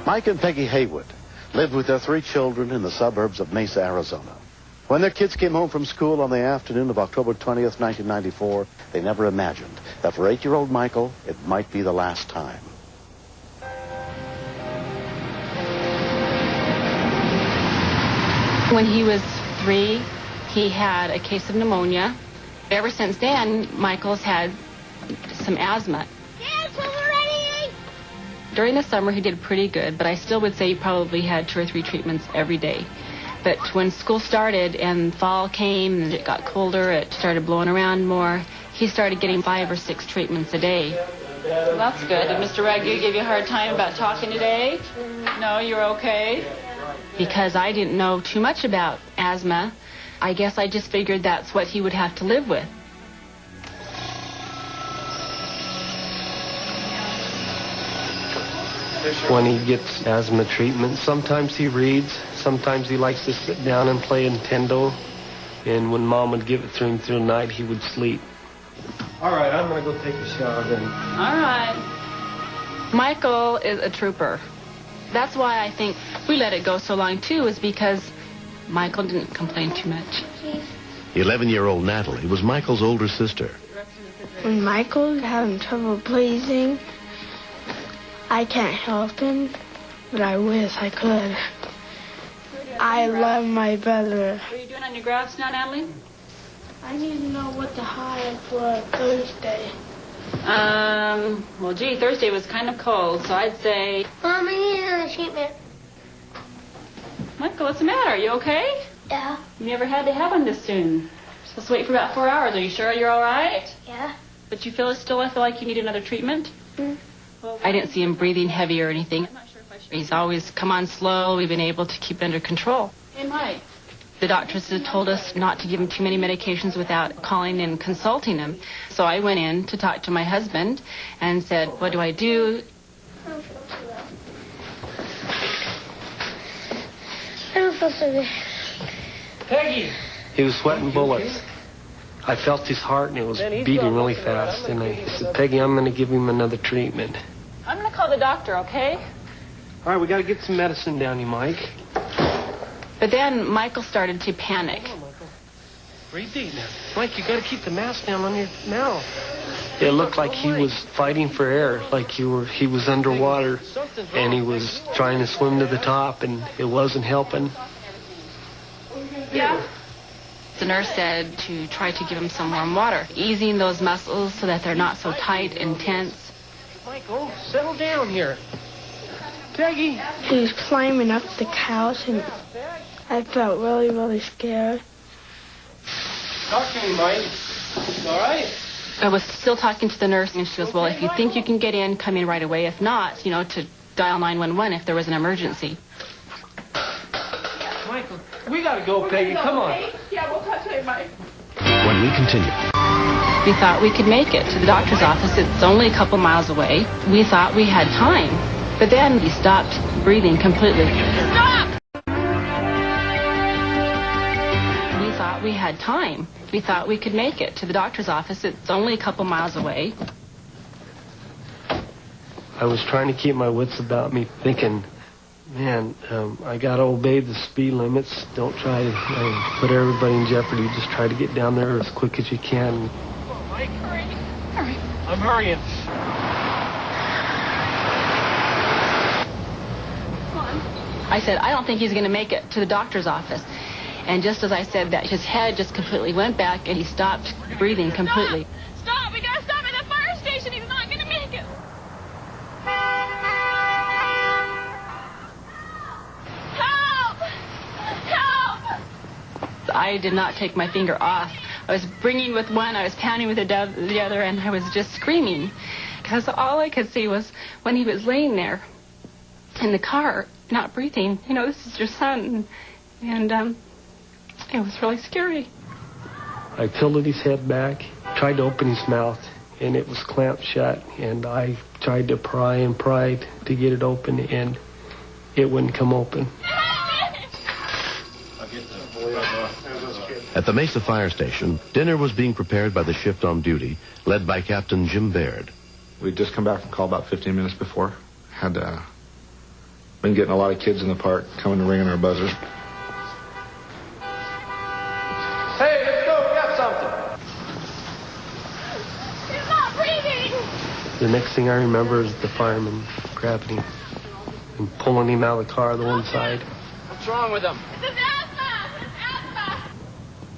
Mike and Peggy Haywood lived with their 3 children in the suburbs of Mesa, Arizona. When their kids came home from school on the afternoon of October 20th, 1994, they never imagined that for 8-year-old Michael, it might be the last time. When he was 3, he had a case of pneumonia. Ever since then, Michael's had some asthma. During the summer, he did pretty good, but I still would say he probably had 2 or 3 treatments every day. But when school started and fall came and it got colder, it started blowing around more, he started getting 5 or 6 treatments a day. Well, that's good. Did Mr. Ragu give you a hard time about talking today? No, you're okay? Because I didn't know too much about asthma, I guess I just figured that's what he would have to live with. When he gets asthma treatment, sometimes he reads, sometimes he likes to sit down and play Nintendo, and when Mom would give it to him through the night, he would sleep. All right, I'm going to go take a shower then. All right. Michael is a trooper. That's why I think we let it go so long, too, is because Michael didn't complain too much. 11-year-old Natalie was Michael's older sister. When Michael's having trouble breathing, I can't help him, but I wish I could. I love my brother. What are you doing on your graphs now, Natalie? I need to know what to hire for Thursday. Well, gee, Thursday was kind of cold, so I'd say... Mom, I need another treatment. Michael, what's the matter? Are you okay? Yeah. You never had to have one this soon. You're supposed to wait for about 4 hours. Are you sure you're all right? Yeah. But you feel like you need another treatment? Mm. Well, I didn't see him breathing heavy or anything. I'm not sure if I should. He's always come on slow. We've been able to keep it under control. Hey, Mike. The doctors had told us not to give him too many medications without calling and consulting him. So I went in to talk to my husband and said, what do I do? I don't feel so good. Peggy! He was sweating bullets. I felt his heart, and it was beating really fast. And I said, Peggy, I'm going to give him another treatment. I'm going to call the doctor, okay? All right, we got to get some medicine down you, Mike. But then Michael started to panic. Come on, Michael. Breathe deep now. Mike, you got to keep the mask down on your mouth. It looked like he was fighting for air, like he was underwater, and he was trying to swim to the top, and it wasn't helping. Yeah. The nurse said to try to give him some warm water, easing those muscles so that they're not so tight and tense. Michael, settle down here. Peggy. He was climbing up the couch, and I felt really, really scared. Talk to me, Mike. All right? I was still talking to the nurse, and she goes, well, if you think you can get in, come in right away. If not, to dial 911 if there was an emergency. Michael, we got to go, Peggy. Come on. Yeah, we'll talk to you, Mike. When we continue. We thought we could make it to the doctor's office. It's only a couple miles away. We thought we had time. But then he stopped breathing completely. Stop! We thought we had time. We thought we could make it to the doctor's office. It's only a couple miles away. I was trying to keep my wits about me, thinking, man, I got to obey the speed limits. Don't try to put everybody in jeopardy. Just try to get down there as quick as you can. Come on, Mike. Hurry. Hurry. I'm hurrying. I said, I don't think he's going to make it to the doctor's office. And just as I said that, his head just completely went back and he stopped breathing completely. Stop! We gotta stop at the fire station. He's not going to make it. Help! Help! I did not take my finger off. I was bringing with one, I was pounding with the other, and I was just screaming. Because all I could see was when he was laying there in the car, not breathing, this is your son. And it was really scary. I tilted his head back, tried to open his mouth, and it was clamped shut. And I tried to pry and pry to get it open, and it wouldn't come open. At the Mesa Fire Station, dinner was being prepared by the shift on duty, led by Captain Jim Baird. We'd just come back from call about 15 minutes before. Had Been getting a lot of kids in the park coming and ringing our buzzers. Hey, let's go, we got something. He's not breathing. The next thing I remember is the fireman grabbing him and pulling him out of the car to one side. What's wrong with him? It's asthma. It's asthma.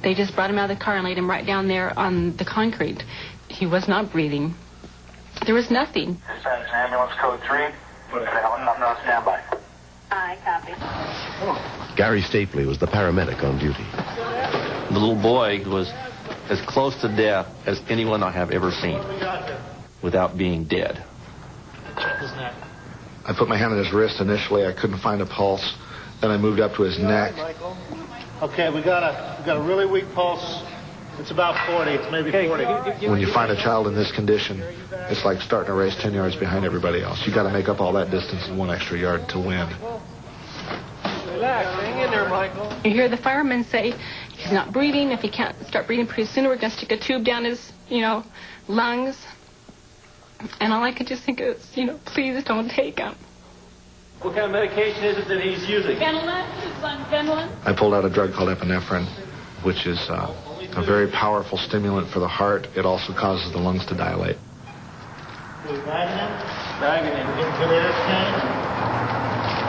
They just brought him out of the car and laid him right down there on the concrete. He was not breathing. There was nothing. Dispatch, ambulance code 3. Helicopter on standby. Aye, copy. Gary Stapley was the paramedic on duty. The little boy was as close to death as anyone I have ever seen without being dead. I put my hand on his wrist initially. I couldn't find a pulse. Then I moved up to his neck. Okay, we got a really weak pulse. It's about 40. It's maybe 40. When you find a child in this condition, it's like starting a race 10 yards behind everybody else. You got to make up all that distance in 1 extra yard to win. Relax, hang in there, Michael. You hear the firemen say, he's not breathing. If he can't start breathing pretty soon, we're going to stick a tube down his, lungs. And all I could just think is, please don't take him. What kind of medication is it that he's using? Benylin. He's on Benylin. I pulled out a drug called epinephrine, which is a very powerful stimulant for the heart. It also causes the lungs to dilate. Diving in. Getting good air exchange.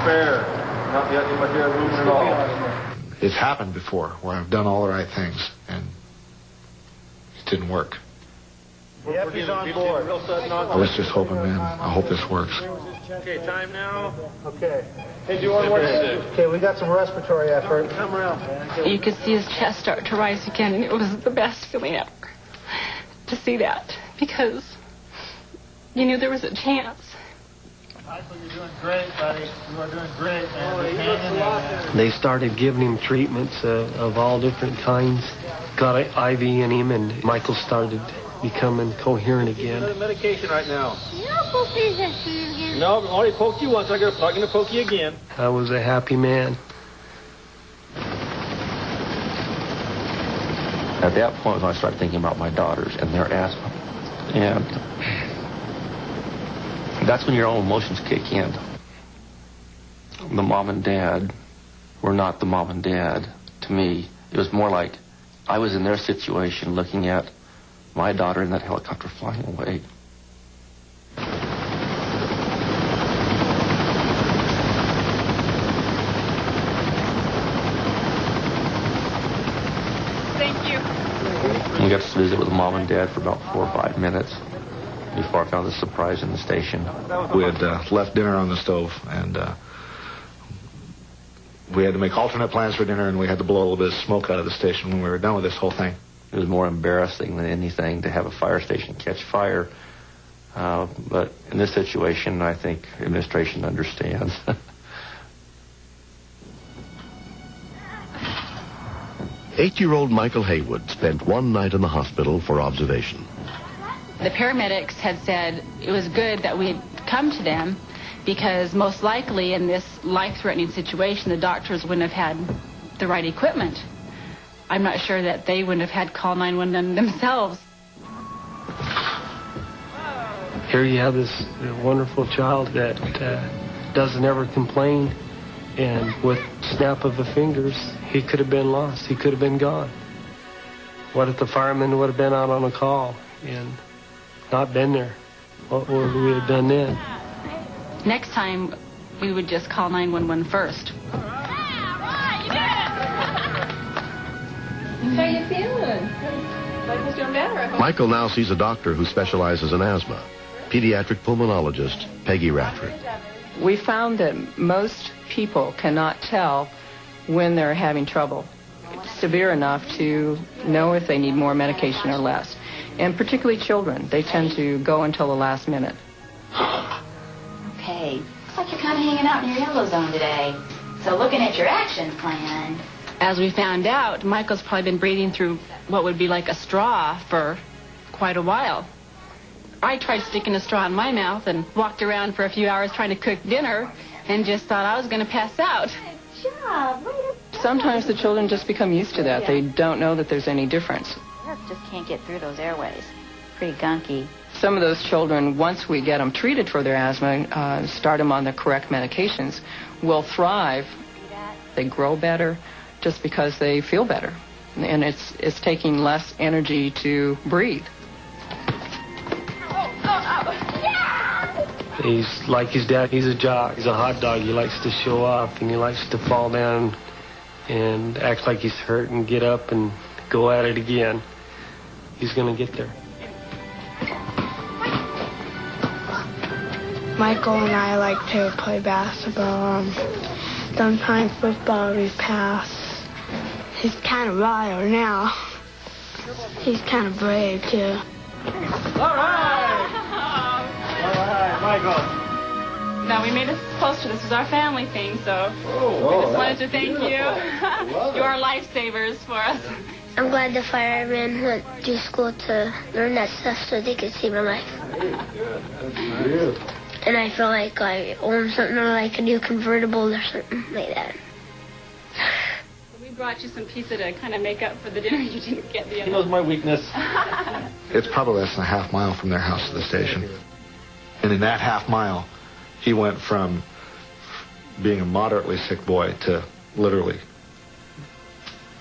Fair. Not getting much air movement at all. It's happened before where I've done all the right things and it didn't work. Yep, he's on board. I was just hoping, man, I hope this works. Okay, time now. Okay. Hey, do you want to work? Okay, we got some respiratory effort. Come around. You could see his chest start to rise again, and it was the best feeling ever to see that, because you knew there was a chance. Michael, you're doing great, buddy. You are doing great, man. Just hang in there, man. They started giving him treatments of all different kinds. Got an IV in him, and Michael started becoming coherent again. Medication right now. No, poke this at you again. No, I already poked you once. I'm going to poke you again. I was a happy man. At that point, I started thinking about my daughters and their asthma. And that's when your own emotions kick in. The mom and dad were not the mom and dad to me. It was more like I was in their situation looking at my daughter in that helicopter flying away. Thank you. We got to visit with mom and dad for about 4 or 5 minutes before I found the surprise in the station. We had left dinner on the stove, and we had to make alternate plans for dinner, and we had to blow a little bit of smoke out of the station when we were done with this whole thing. It was more embarrassing than anything to have a fire station catch fire. But in this situation, I think administration understands. 8-year-old Michael Haywood spent one night in the hospital for observation. The paramedics had said it was good that we had come to them because most likely in this life-threatening situation, the doctors wouldn't have had the right equipment. I'm not sure that they wouldn't have had call 911 themselves. Here you have this wonderful child that doesn't ever complain, and with snap of the fingers, he could have been lost. He could have been gone. What if the firemen would have been out on a call and not been there? What would we have done then? Next time, we would just call 911 first. How you feeling? Like was doing better, I hope. Michael now sees a doctor who specializes in asthma, pediatric pulmonologist Peggy Ratrick. We found that most people cannot tell when they're having trouble. It's severe enough to know if they need more medication or less. And particularly children, they tend to go until the last minute. Okay, looks like you're kind of hanging out in your yellow zone today. So looking at your action plan. As we found out, Michael's probably been breathing through what would be like a straw for quite a while. I tried sticking a straw in my mouth and walked around for a few hours trying to cook dinner and just thought I was going to pass out. Good job. Sometimes the children just become used to that. They don't know that there's any difference. Just can't get through those airways. Pretty gunky. Some of those children, once we get them treated for their asthma, start them on the correct medications, will thrive. They grow better just because they feel better. And it's taking less energy to breathe. He's like his dad. He's a jock. He's a hot dog. He likes to show off, and he likes to fall down and act like he's hurt and get up and go at it again. He's going to get there. Michael and I like to play basketball. Sometimes football we pass. He's kind of wild now. He's kind of brave, too. All right, Michael. Now, we made it closer. This is our family thing, so we just wanted to thank you. You are lifesavers for us. I'm glad the firemen went to school to learn that stuff so they could save my life. And I feel like I own something like a new convertible or something like that. We brought you some pizza to kind of make up for the dinner you didn't get the other. He knows my weakness. It's probably less than a half mile from their house to the station. And in that half mile, he went from being a moderately sick boy to literally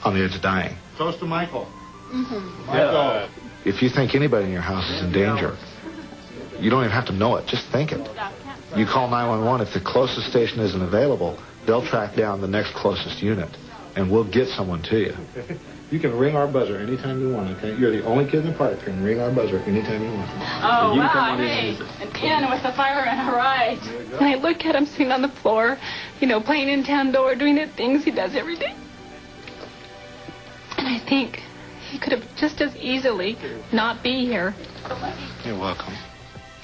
on the edge of dying. Close to Michael. Mm-hmm. Michael. If you think anybody in your house is in danger, you don't even have to know it. Just think it. You call 911. If the closest station isn't available, they'll track down the next closest unit, and we'll get someone to you. You can ring our buzzer anytime you want, okay? You're the only kid in the park who can ring our buzzer anytime you want. Oh, wow, hey. And Ken with the fireman, all right. And I look at him sitting on the floor, you know, playing Nintendo or doing the things he does every day. And I think he could have just as easily not be here. You're welcome.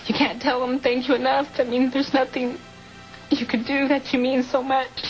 You can't tell him thank you enough. I mean, there's nothing you could do that you mean so much.